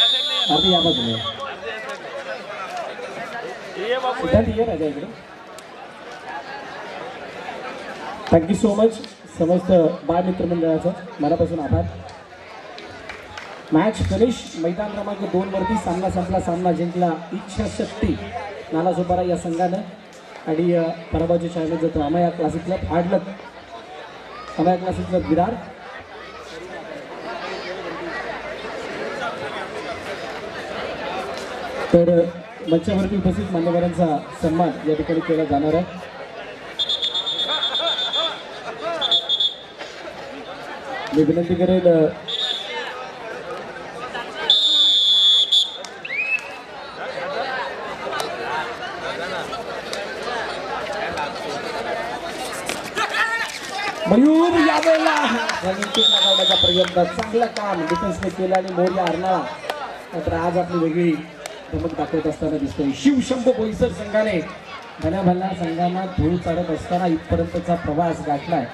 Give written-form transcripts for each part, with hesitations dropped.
आरती या बाजूने ये राजा इकडे. थँक्यू सो मच समस्त बाळ मित्र मंडळाचं मनापासून आभार. Match finish. मैदान क्रमांक 2 वरती सामना संपला. सामना जिंकला इच्छाशक्ती नालासोपारा या संघानं आणि पराभवाची शाळेत जातो Amaya classic club hard luck. Amaya classic club Virar. तर मंचावरती उपस्थित मान्यवरांचा सन्मान या ठिकाणी केला जाणार आहे. मी विनंती करेल मयूर यावेळेला लावण्याचा प्रयत्न. चांगलं काम डिफेन्सने केलं आणि मोर्या अर्नाळा मात्र आज आपली वेगळी धमक दाखवत असताना दिसतोय. शिवशंभू बोईसर संघाने भल्या संघांना धूळ चालत असताना इथपर्यंतचा प्रवास गाठलाय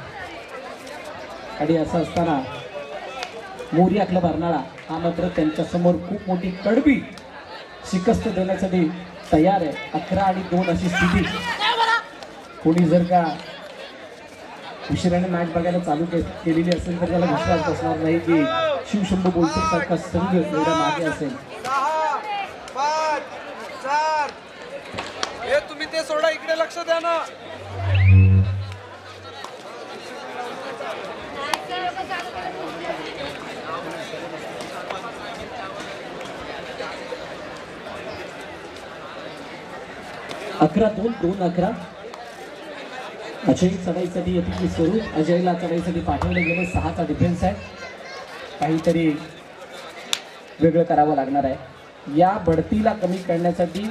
आणि असं असताना मोर्या क्लब अर्नाळा हा मात्र त्यांच्या समोर खूप मोठी कडबी शिकस्त देण्यासाठी तयार आहे. 11 आणि 2 अशी स्थिती. कोणी जर का उशिराने मॅच बघायला चालू केलेली असेल तर त्याला विश्वास बसणार नाही की शिवशंभू बोईसर सारखा संघ एवढ्या मागे असेल. हे तुम्ही ते सोडा, इकडे लक्ष द्या ना. अकरा 2-2-11. अजय चढाईसाठी येथील स्वरूप. अजयला चढाईसाठी पाठवले गेले. 6चा डिफेन्स आहे. काहीतरी वेगळं करावं लागणार आहे. या बढतीला कमी करण्यासाठी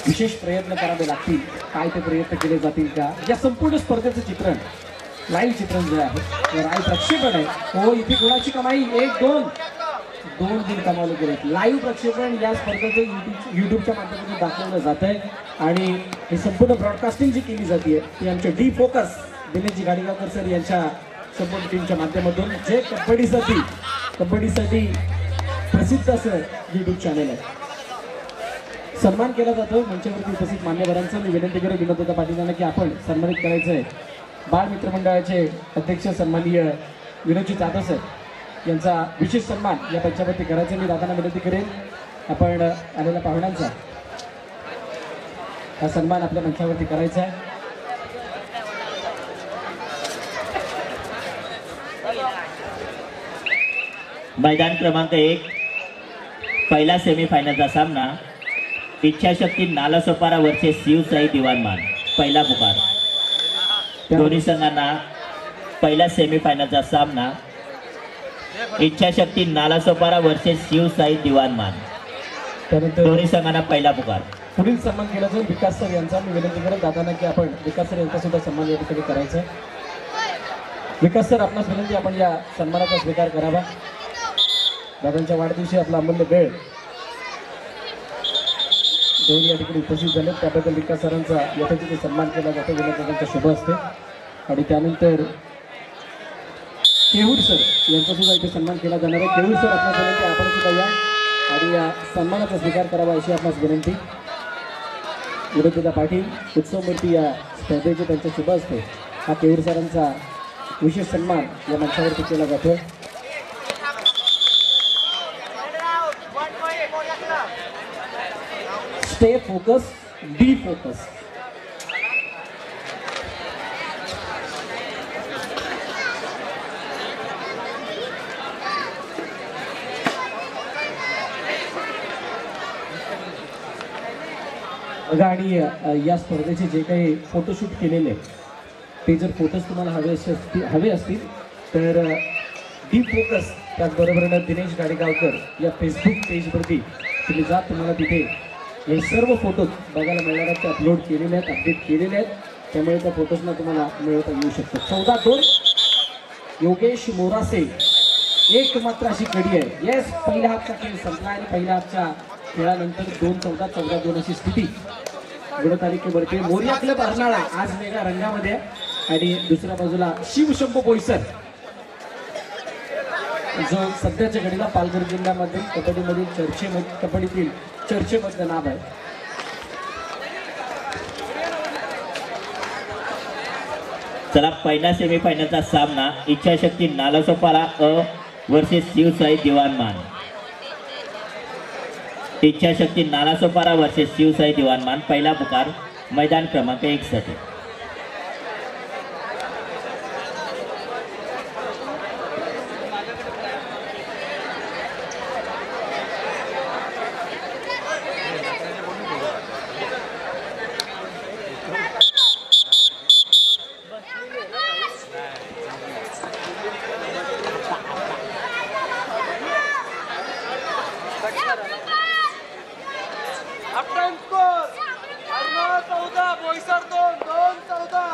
विशेष प्रयत्न करावे लागतील. काय ते प्रयत्न केले जातील का या संपूर्ण स्पर्धेचं चित्रण लाईव्ह चित्रण जे आहे लाईव्ह प्रक्षेपण आहे. हो इथे कोणाची कमाई 1-2 बिल कमावले गेलेत. लाईव्ह प्रक्षेपण या स्पर्धेचं युट्यूबच्या माध्यमातून दाखवलं जात आहे आणि ही संपूर्ण ब्रॉडकास्टिंग जी केली जाते ती आमच्या डी फोकस दिनेशजी गाडीगावकर सर यांच्या संपूर्ण टीमच्या माध्यमातून जे कबड्डीसाठी प्रसिद्ध असं युट्यूब चॅनल आहे. सन्मान केला जातो मंचावरती उपस्थित मान्यवरांचा. मी विनंती करेन विनोद पाटील की आपण सन्मानित करायचं आहे बाळ मित्र मंडळाचे अध्यक्ष सन्माननीय विनोदजी जाधव सर यांचा विशेष सन्मान या पंचावरती करायचा. मी दादांना विनंती करेन आपण आलेल्या पाहुण्यांचा हा सन्मान आपल्या मंचावरती करायचा आहे. मैदान क्रमांक 1 पहिला सेमीफायनलचा सामना इच्छाशक्ती नालासोपारा वर्सेस शिवसाई दिवाणमान. पहिला पुकार. दोन्ही संघांना पहिला सेमीफायनलचा सामना इच्छाशक्ती नालासोपारा वर्सेस शिवसाई दिवाणमान. त्यानंतर दोन्ही संघांना पहिला पुकार. पुढील सन्मान केला जाईल विकास सर यांचा. मी विनंती करेन दादांना की आपण विकास सर यांचा सुद्धा सन्मान या ठिकाणी करायचा. विकास सर आपणास विनंती आपण या सन्मानाचा स्वीकार करावा. दादांच्या वाढदिवशी आपला अमूल्य वेळ दोन्ही या ठिकाणी उपस्थित झाले त्याबद्दल विकास सरांचा यथोचित सन्मान केला जातो. विनंती शुभ असते. आणि त्यानंतर केहूर सर यांचा सुद्धा इथे सन्मान केला जाणार आहे. केहूर सर आपणास विनंती आपण सुद्धा या आणि या सन्मानाचा स्वीकार करावा अशी आपणास विनंती. विनोददा पाटील उत्सवमूर्ती या स्पर्धेचे त्यांचे शुभ असते. हा केहूर सरांचा विशेष सन्मान या मंचावरती केला जातो. स्टे फोकस, बी फोकस. बघा आणि या स्पर्धेचे जे काही फोटोशूट केलेले ते जर फोटोज तुम्हाला हवे असतील तर डी फोकस त्याचबरोबर दिनेश गाडीगावकर या फेसबुक पेजवरती तुम्ही जा. तुम्हाला तिथे हे सर्व फोटोज बघायला मिळणार आहेत. ते अपलोड केलेले आहेत, अपडेट केलेले आहेत. त्यामुळे त्या फोटोजना तुम्हाला मिळवता येऊ शकतं. 14-2 योगेश मोरासे. एक मात्र अशी कडी आहे. येस पहिल्या हाफचा खेळ संपला आणि पहिल्या हाफच्या खेळानंतर 2-14-14-2 अशी स्थिती गुणतालिकेवरती. मोर्या क्लब अर्नाळा आज वेगळ्या रंगामध्ये आणि दुसऱ्या बाजूला शिवशंभू बोईसर जो सध्याच्या घडीला पालघर जिल्ह्यामध्ये कबड्डीमधील कबड्डीतील चर्चेमधलं नाव आहे. चला पहिला सेमीफायनलचा सामना इच्छाशक्ती नालासोपारा अ वर्सेस शिवसाई दिवाणमान. इच्छाशक्ती नालासोपारा वर्सेस शिवसाई दिवाणमान. पहिला पुकार मैदान क्रमांक 1 साठी. Half time score 14 Boisar 2-14.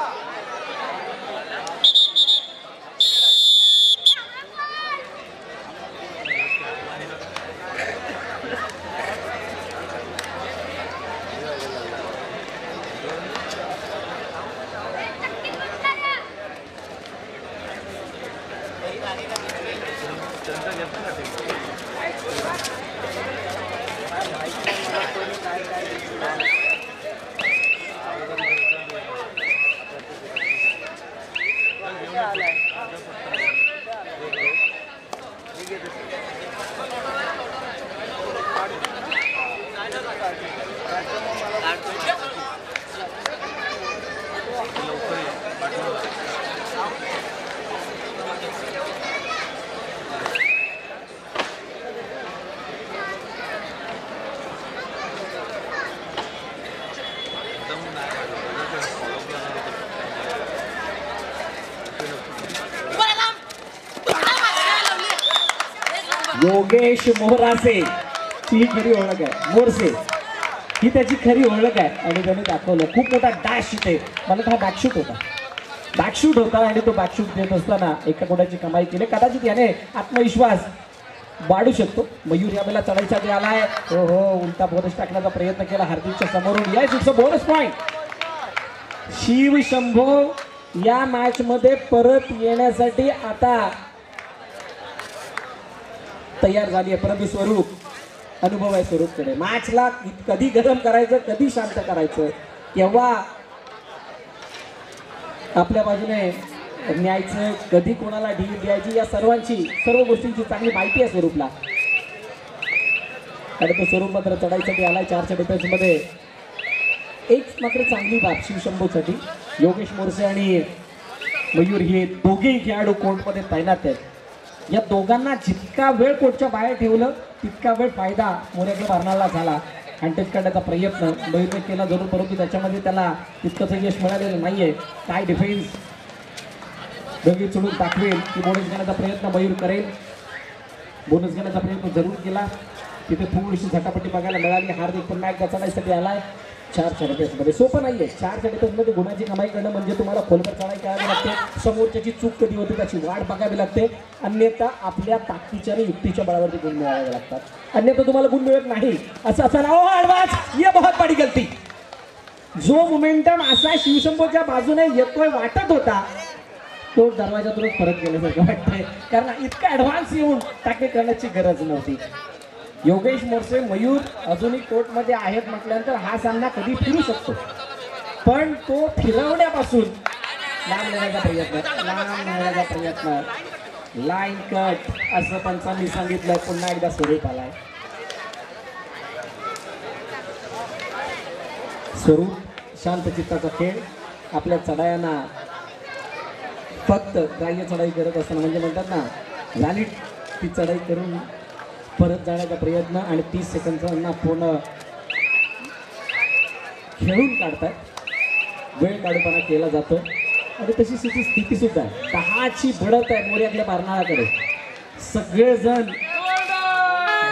Yogesh मोहरासे ही खरी ओळख आहे. मोरसे ही त्याची खरी ओळख आहे आणि त्याने दाखवलं. खूप मोठा डॅश इथे. मला हा बॅकशूट होता आणि तो बॅकशूट देत असताना एका कोणाची कमाई केली. कदाचित याने आत्मविश्वास वाढू शकतो. मयूर यावेळेला चढाईसाठी आलाय. हो हो उलटा बोनस टाकण्याचा प्रयत्न केला हार्दिकच्या समोरून. Yes it's a bonus point. Shiv Shambho या मॅच मध्ये परत येण्यासाठी आता तयार झाली आहे. परंतु स्वरूप अनुभव आहे स्वरूपकडे. मॅचला कधी गरम करायचं कधी शांत करायचं केव्हा आपल्या बाजूने न्यायचं कधी कोणाला ढील द्यायची या सर्व गोष्टींची चांगली माहिती आहे स्वरूपला. आणि तो स्वरूप मात्र चढाईसाठी आलाय. 4च्या डिफेन्स मध्ये एक मात्र चांगली बाब शिवशंभूसाठी. योगेश मोरसे आणि मयूर हे दोघेही खेळाडू कोर्टमध्ये तैनात आहेत. या दोघांना जितका वेळ कोर्टच्या बाहेर ठेवलं तितका वेळ फायदा मोर्याकडे मारणारा झाला. हँटेज काढण्याचा प्रयत्न मयूरने केला जरूर परंतु त्याच्यामध्ये त्याला तितकंसं यश मिळालेलं नाहीये. काय डिफेन्स दोघी चढून दाखवेल की बोनस घेण्याचा प्रयत्न मयूर करेल. बोनस घेण्याचा प्रयत्न जरूर केला. तिथे थोडीशी झटापटी बघायला मिळाली. हार्दिक पुन्हा एकदा चढाईसाठी आलाय. 4च्या डिफेन्समध्ये सोपं नाहीये. 4च्या डिफेन्समध्ये गुणाची कमाई करणं म्हणजे तुम्हाला खोलवर चढाई करावी लागते. समोरच्याची चूक कधी होती त्याची वाट बघावी लागते. अन्यथा आपल्या ताकदीच्या आणि युक्तीच्या बळावरती गुण मिळवावे लागतात. अन्यथा तुम्हाला गुण मिळत नाही. असं ॲडव्हान्स ये बहुत बडी गलती. जो मोमेंटम असा शिवशंभूच्या बाजूने येतोय वाटत होता तो दरवाजातूनच परत गेल्यासारखं वाटतंय. कारण इतका ॲडव्हान्स येऊन टाके करण्याची गरज नव्हती. योगेश मोरसे मयूर अजूनही कोर्टमध्ये आहेत म्हटल्यानंतर हा सामना कधी फिरू शकतो. पण तो फिरवण्यापासून लांब नेण्याचा प्रयत्न लाईन कट असं पंचांनी सांगितलं. पुन्हा एकदा स्वरूप आलाय. स्वरूप शांत चित्ताचा खेळ. आपल्या चढायांना फक्त ग्राह्य चढाई करत असताना म्हणजे म्हणतात ना झाली ती चढाई करून परत जाण्याचा प्रयत्न आणि 30 सेकंदांना पूर्ण खेळून काढतात. वेळ काढूपणा केला जातो आणि तशी स्थिती सुद्धा 10ची बढत आहे मोर्याकडे मारणाऱ्याकडे. सगळेजण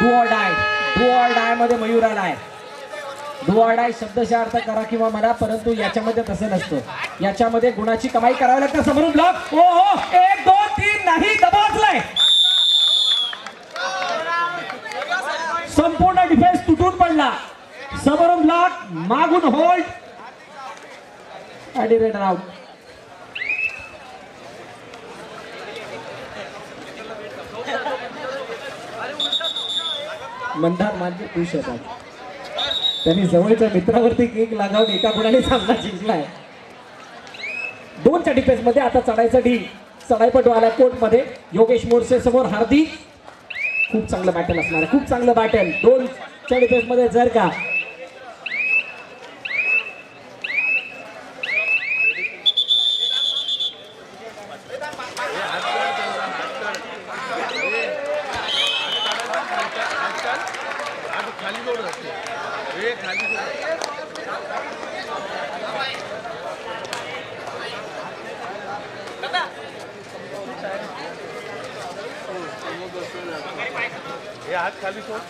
डू ऑर डाय मध्ये मयूर आलाय. डू ऑर डाय शब्दशः अर्थ करा किंवा म्हणा परंतु याच्यामध्ये तसं नसतं. याच्यामध्ये गुणाची कमाई करावी लागते. समोरून ब्लॉक. ओ 1 2 3 नाही दबावलाय. संपूर्ण डिफेन्स तुटून पडला. समोरून ब्लॉक मागून होल्ड आणि रेड आउट. मंदार मार्गे खुश होतात. त्यांनी जवळच्या मित्रावरती केक लागावून एका गुणाने सामना जिंकलाय. 2च्या डिफेन्स मध्ये आता चढाईसाठी चढाईपटू आला कोर्टमध्ये. योगेश मोरसे समोर हार्दिक. खूप चांगलं बॅटल असणार आहे, खूप चांगलं बॅटल. 2च्या डिफेन्स मध्ये जर का हात खाली सोड.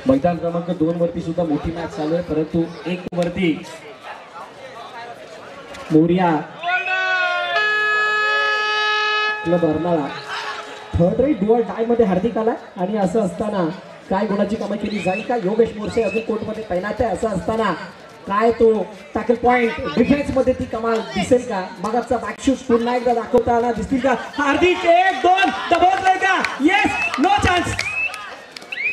मैदान क्रमांक 2 वरती सुद्धा मोठी मॅच चालू आहे, परंतु 1 वरती Moriya club Arnala third rate डुअल डाय मध्ये हार्दिक आला. आणि असं असताना काय गुणाची कमाई केली जाईल का? योगेश मोरसे अजून कोर्टमध्ये तैनात आहे. असं असताना काय तो टॅकल पॉइंट डिफेन्स मध्ये ती कमाल दिसेल का? मगाचा बॅकशूट पुन्हा एकदा दाखवता आला दिसतील का? हार्दिक 1-2 दबोचलंय का? Yes, no chance.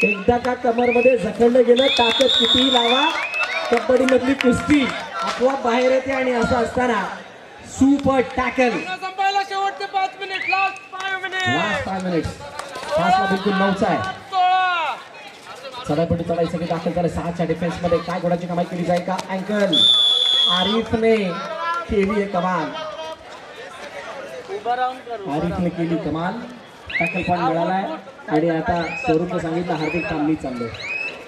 एकदा का कमर मध्ये जखडलं गेलं, ताकद किती लावा, कबड्डी मधली कुस्ती आपोआप बाहेर येते. आणि असं असताना सुपर टॅकल. संपायला शेवटचे 5 मिनिट. Last 5 minute. फासला बिलकुल 9चा आहे. चढाईपटू चढाईसाठी दाखल झाले 6च्या डिफेन्स मध्ये. काय गुणाची कमाई केली जाईल का? अँकल आरिफने केली आहे कमाल. आरिफने केली कमाल. टॅकल पॉइंट मिळालाय. आणि आता स्वरूपने सांगितलं हार्दिक थांब मी चाललोय.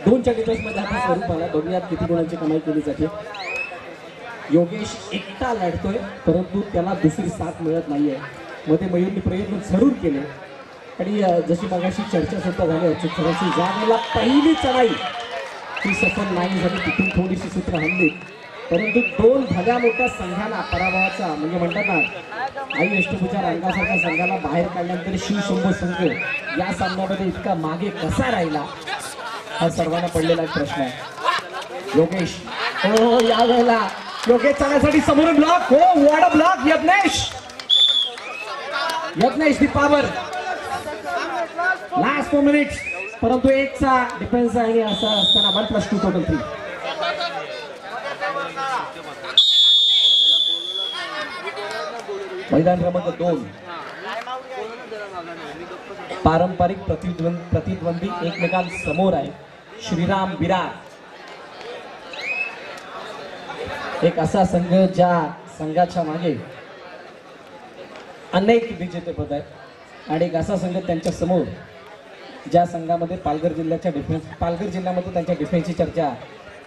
2च्या डिफेन्स मध्ये आता स्वरूप आला. बघूयात किती गुणांची कमाई केली जाते. योगेश एकटा लढतोय, परंतु त्याला दुसरी साथ मिळत नाहीये. मध्ये मयूरने प्रयत्न जरूर केले. आणि जशी मगाशी चर्चा सुद्धा झाली अचूक सरांची, ज्या वेळेला पहिली चढाई ती सफल नाही झाली, तिथून थोडीशी सूत्र हल्ली. परंतु 2 भल्या मोठ्या संघाला पराभवाचा म्हणजे म्हणतात ना आई अष्टभुजा रंगासारख्या संघाला बाहेर काढल्यानंतर शिवशंभू संघ या सामन्यामध्ये इतका मागे कसा राहिला हा सर्वांना पडलेला एक प्रश्न आहे. योगेश हो यावेळेला योगेश चालण्यासाठी समोरून ब्लॉक. हो what a block. Yagnesh the power. Last 4 minutes, परंतु 1चा डिफेन्स आहे. आणि असं असताना 1+2 टोटल 3. मैदान क्रमांक 2 पारंपरिक प्रतिद्वंदी एकमेकांसमोर आहे. श्रीराम विरार एक असा संघ ज्या संघाच्या मागे अनेक विजेतेपद आहेत. आणि एक असा संघ त्यांच्या समोर ज्या संघामध्ये पालघर जिल्ह्यामध्ये त्यांच्या डिफेन्सची चर्चा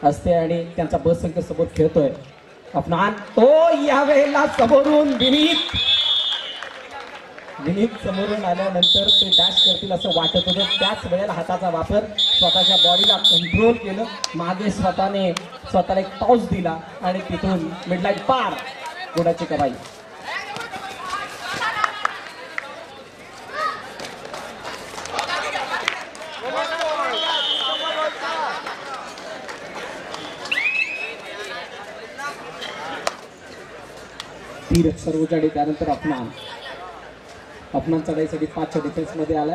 असते. आणि त्यांचा बस संघ समोर खेळतोय. अफनान तो यावेळेला समोरून विनीत समोरून आल्यानंतर ते डॅश करतील असं वाटत होतं. त्याच वेळेला हाताचा वापर, स्वतःच्या बॉडीला कंट्रोल केलं, मागे स्वतःला एक टॉस दिला आणि तिथून मिडलाईन पार. गुणाची कमाई. तीर सर्वोच्च. त्यानंतर अफनान चढाईसाठी 5च्या डिफेन्स मध्ये आला.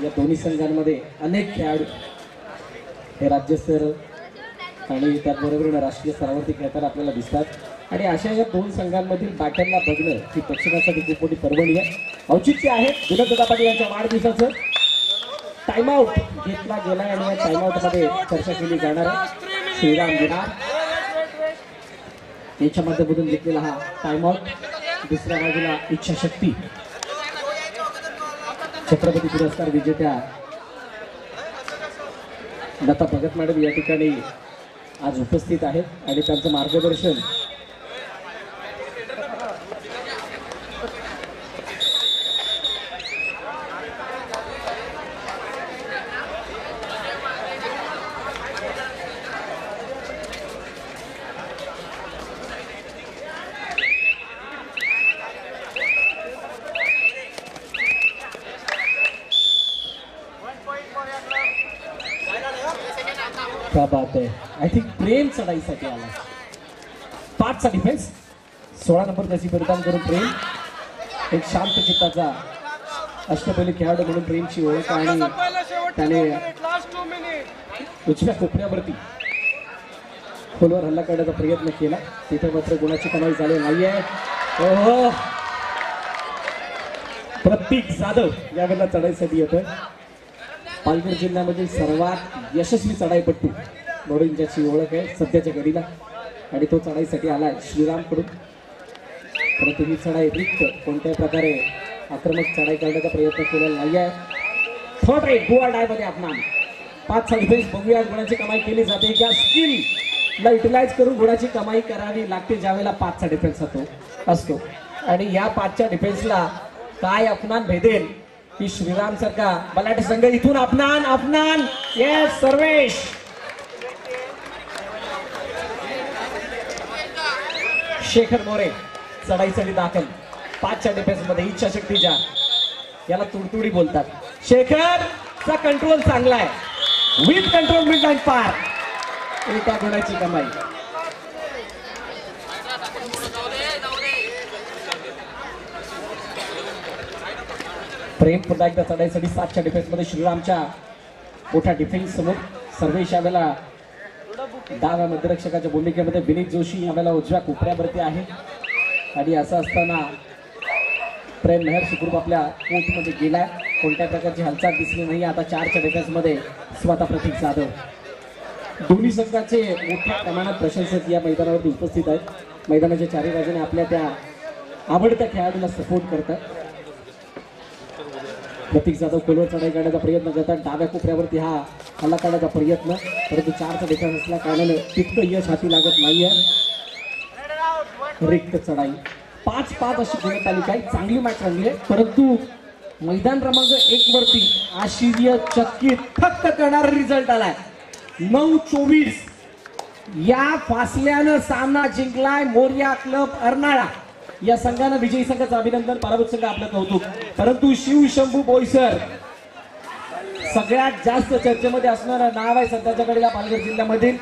या दोन्ही संघांमध्ये अनेक खेळाडू हे राज्यस्तर आणि त्याचबरोबर राष्ट्रीय स्तरावरती खेळताना आपल्याला दिसतात. आणि अशा या 2 संघांमधील बॅटलला बघणं ही प्रेक्षकांसाठी खूप मोठी पर्वणी आहे. औचित्य आहे विनोद पाटील यांच्या वाढदिवसाचं. टाइमआउट घेतला गेला आणि या टाइमआउट मध्ये चर्चा केली जाणार आहे. श्रीराम विरार याच्या माध्यमातून घेतलेला हा टाइमआउट. दुसऱ्या बाजूला इच्छाशक्ती छत्रपती पुरस्कार विजेत्या लता भगत मॅडम या ठिकाणी आज उपस्थित आहेत आणि त्यांचं मार्गदर्शन point for your club. क्या बात आहे. आय थिंक प्रेम चढाईसाठी आला. 5चा डिफेन्स. 16 नंबर त्याची परिधान करून प्रेम एक शांत चित्ताचा अष्टपैलू खेळाडू म्हणून प्रेमची ओळख आणि पहिला शेवटचे त्याने 2 मिनिट लास्ट 2 मिनिट उजव्या कोपऱ्यावरती खोलवर हल्ला करण्याचा प्रयत्न केला. तिथे मात्र गुणाची कमाई झाली नाहीये. ओहो, प्रतीक जाधव यावेळेला चढाईसाठी येतोय. पालघर जिल्ह्यामधील सर्वात यशस्वी चढाईपट्टू म्हणून ज्याची ओळख आहे सध्याच्या घडीला आणि तो चढाईसाठी आलाय श्रीरामकडून. परंतु ही चढाई रिक्त कोणत्याही प्रकारे आक्रमक चढाई करण्याचा प्रयत्न केलेला नाही आहे. थर्ड रेट गोवा डायमध्ये आपण 5चा डिफेन्स बघूया. गुणाची कमाई केली जाते त्या स्किल ला युटिलाइज करून गुणाची कमाई करावी लागते ज्यावेळेला 5चा डिफेन्स असतो. आणि या 5च्या डिफेन्सला काय अपमान भेदेल की श्रीराम सारखा बलाढ्य संघ इथून अपमान येस सर्वेश. शेखर मोरे चढाईसाठी दाखल. 5च्या डिफेन्स मध्ये इच्छाशक्तीच्या याला तुडतुडी बोलतात. शेखरचा कंट्रोल चांगला आहे. विथ कंट्रोल मिड लाईन पार. एका गुणाची कमाई. प्रेम पुन्हा एकदा चढाईसाठी 7च्या डिफेन्स मध्ये श्रीरामच्या मोठ्या डिफेन्स समोर. सर्वेश यावेळेला डाव्या मध्यरक्षकाच्या भूमिकेमध्ये. विनीत जोशी यावेळेला उजव्या कोपऱ्यावरती आहे. आणि असं असताना प्रेम मेहर सुखरूप आपल्या कोर्टमध्ये गेलाय. कोणत्या प्रकारची हालचाल दिसली नाही. आता 4च्या डिफेन्स मध्ये स्वतः प्रतीक जाधव. दोन्ही संघाचे मोठ्या प्रमाणात प्रशंसक या मैदानावरती उपस्थित आहेत. मैदानाच्या चारही बाजूने आपल्या त्या आवडत्या खेळाडूला सपोर्ट करतात. प्रतीक जाधव खोलवर चढाई करण्याचा प्रयत्न करतात. डाव्या कोपऱ्यावरती हा हल्ला करण्याचा प्रयत्न. परंतु 4चा डिफेन्स असल्या कारणाने तितकं यश हाती लागत नाहीये. रिक्त चढाई 5-5 अशी गुणतालिका आहे. चांगली मॅच रंगली आहे. परंतु मैदान क्रमांक 1 वरती आश्चर्यचकित फक्त करणारा रिझल्ट आलाय. 9-24 या फासल्यानं सामना जिंकलाय मोरिया क्लब अर्नाळा. या संघानं विजयी संघाचं अभिनंदन. पराभूत संघ आपलं कौतुक. परंतु शिव शंभू बोईसर सगळ्यात जास्त चर्चेमध्ये असणारं नाव आहे सध्याच्या घडीला पालघर जिल्ह्यामधील.